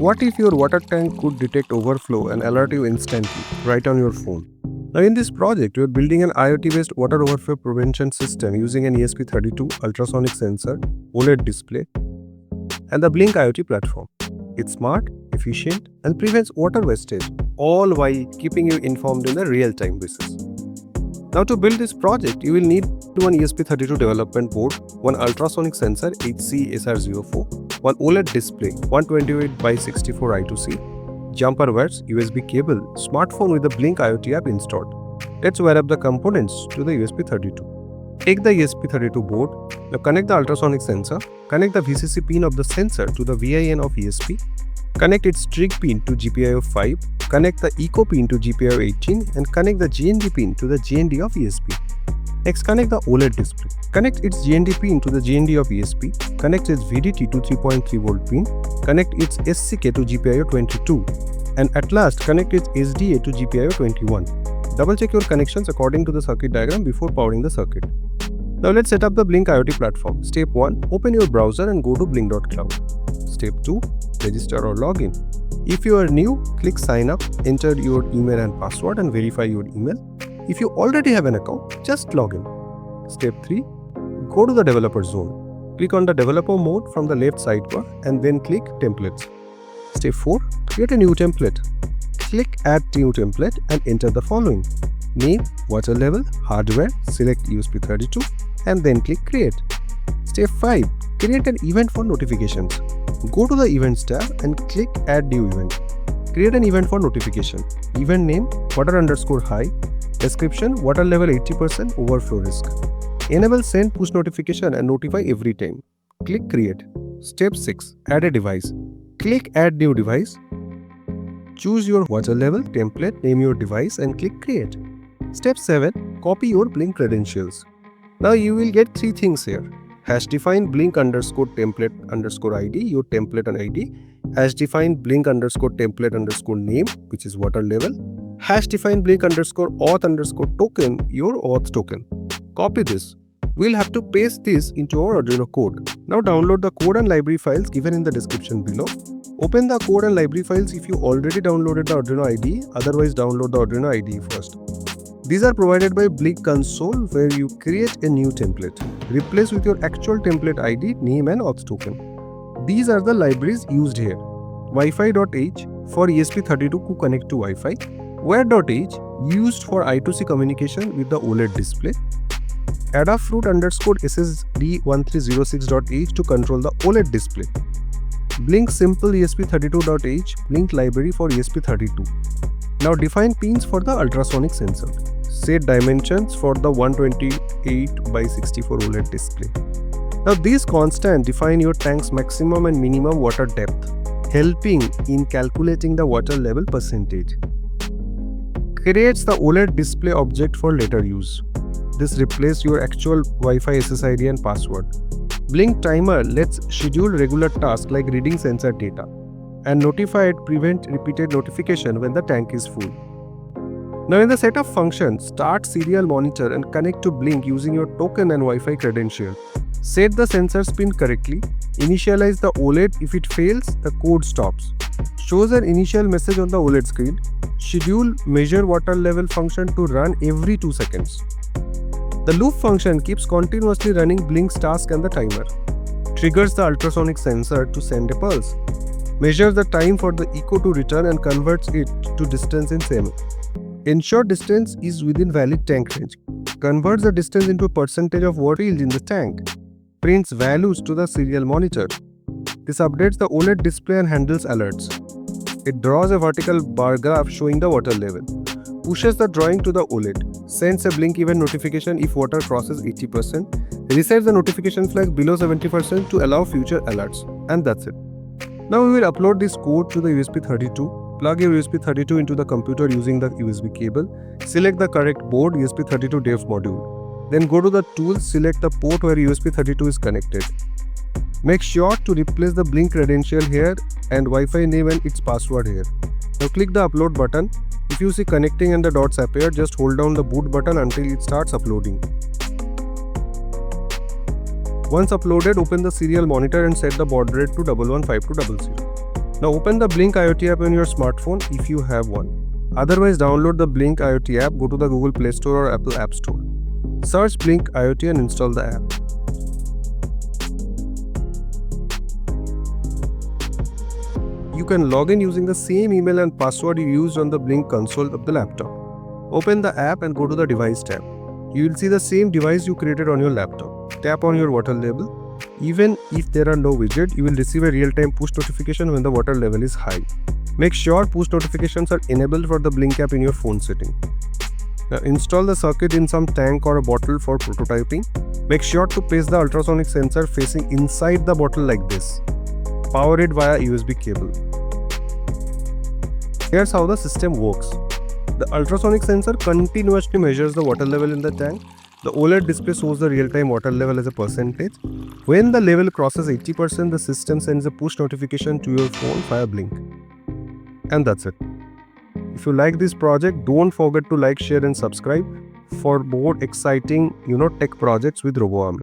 What if your water tank could detect overflow and alert you instantly, right on your phone? Now in this project, we are building an IoT-based water overflow prevention system using an ESP32 ultrasonic sensor, OLED display, and the Blynk IoT platform. It's smart, efficient, and prevents water wastage, all while keeping you informed in a real-time basis. Now to build this project, you will need one ESP32 development board, one ultrasonic sensor HC-SR04, one OLED display 128x64 I2C, jumper wires, USB cable, smartphone with the Blynk IoT app installed. Let's wire up the components to the ESP32. Take the ESP32 board, now connect the ultrasonic sensor, connect the VCC pin of the sensor to the VIN of ESP, connect its trig pin to GPIO 5, connect the echo pin to GPIO 18 and connect the GND pin to the GND of ESP. Next, connect the OLED display. Connect its GND pin to the GND of ESP, connect its VDT to 3.3V pin, connect its SCK to GPIO 22 and at last connect its SDA to GPIO 21. Double check your connections according to the circuit diagram before powering the circuit. Now let's set up the Blynk IoT platform. Step 1. Open your browser and go to blynk.cloud. Step 2. Register or login. If you are new, click sign up, enter your email and password and verify your email. If you already have an account, just log in. Step 3. Go to the developer zone. Click on the developer mode from the left sidebar and then click templates. Step 4. Create a new template. Click add new template and enter the following: name, water level, hardware, select ESP32 and then click create. Step 5. Create an event for notifications. Go to the Events tab and click Add New Event. Create an event for notification. Event name water_high. Description: water level 80%, overflow risk. Enable send push notification and notify every time. Click Create. Step 6. Add a device. Click Add New Device. Choose your water level, template, name your device and click Create. Step 7. Copy your Blynk credentials. Now you will get 3 things here. Hash define Blynk_template_ID, your template and ID. Hash define Blynk_template_name, which is water level. Hash define Blynk_auth_token, your auth token. Copy this. We'll have to paste this into our Arduino code. Now download the code and library files given in the description below. Open the code and library files if you already downloaded the Arduino IDE, otherwise download the Arduino IDE first. These are provided by Blynk console where you create a new template. Replace with your actual template ID, name and auth token. These are the libraries used here. Wi-Fi.h for ESP32 to connect to Wi-Fi. Where.h used for I2C communication with the OLED display. Adafruit_SSD1306.h to control the OLED display. Blynk simple ESP32.h Blynk library for ESP32. Now define pins for the ultrasonic sensor. Set dimensions for the 128x64 OLED display. Now these constants define your tank's maximum and minimum water depth, helping in calculating the water level percentage. Creates the OLED display object for later use. This replaces your actual Wi-Fi SSID and password. Blynk timer lets schedule regular tasks like reading sensor data. And notified prevent repeated notification when the tank is full. Now in the setup function, start serial monitor and connect to Blynk using your token and Wi-Fi credential. Set the sensor pin correctly. Initialize the OLED. If it fails, the code stops. Shows an initial message on the OLED screen. Schedule measure water level function to run every 2 seconds. The loop function keeps continuously running Blynk's task and the timer. Triggers the ultrasonic sensor to send a pulse. Measures the time for the echo to return and converts it to distance in semi. Ensure distance is within valid tank range. Converts the distance into a percentage of water yield in the tank. Prints values to the serial monitor. This updates the OLED display and handles alerts. It draws a vertical bar graph showing the water level. Pushes the drawing to the OLED. Sends a Blynk event notification if water crosses 80%. Resets the notification flag below 70% to allow future alerts. And that's it. Now we will upload this code to the ESP32. Plug your ESP32 into the computer using the USB cable. Select the correct board ESP32 dev module. Then go to the tools, select the port where USB32 is connected. Make sure to replace the Blynk credential here and Wi-Fi name and its password here. Now click the upload button. If you see connecting and the dots appear, just hold down the boot button until it starts uploading. Once uploaded, open the serial monitor and set the baud rate to 115 to 00. Now open the Blynk IoT app on your smartphone if you have one. Otherwise, download the Blynk IoT app, go to the Google Play Store or Apple App Store. Search Blynk IoT and install the app. You can log in using the same email and password you used on the Blynk console of the laptop. Open the app and go to the Device tab. You will see the same device you created on your laptop. Tap on your water level. Even if there are no widgets, you will receive a real-time push notification when the water level is high. Make sure push notifications are enabled for the Blynk app in your phone setting. Now install the circuit in some tank or a bottle for prototyping. Make sure to place the ultrasonic sensor facing inside the bottle like this. Power it via USB cable. Here's how the system works. The ultrasonic sensor continuously measures the water level in the tank. The OLED display shows the real-time water level as a percentage. When the level crosses 80%, the system sends a push notification to your phone via Blynk. And that's it. If you like this project, don't forget to like, share and subscribe for more exciting tech projects with Roboarmy.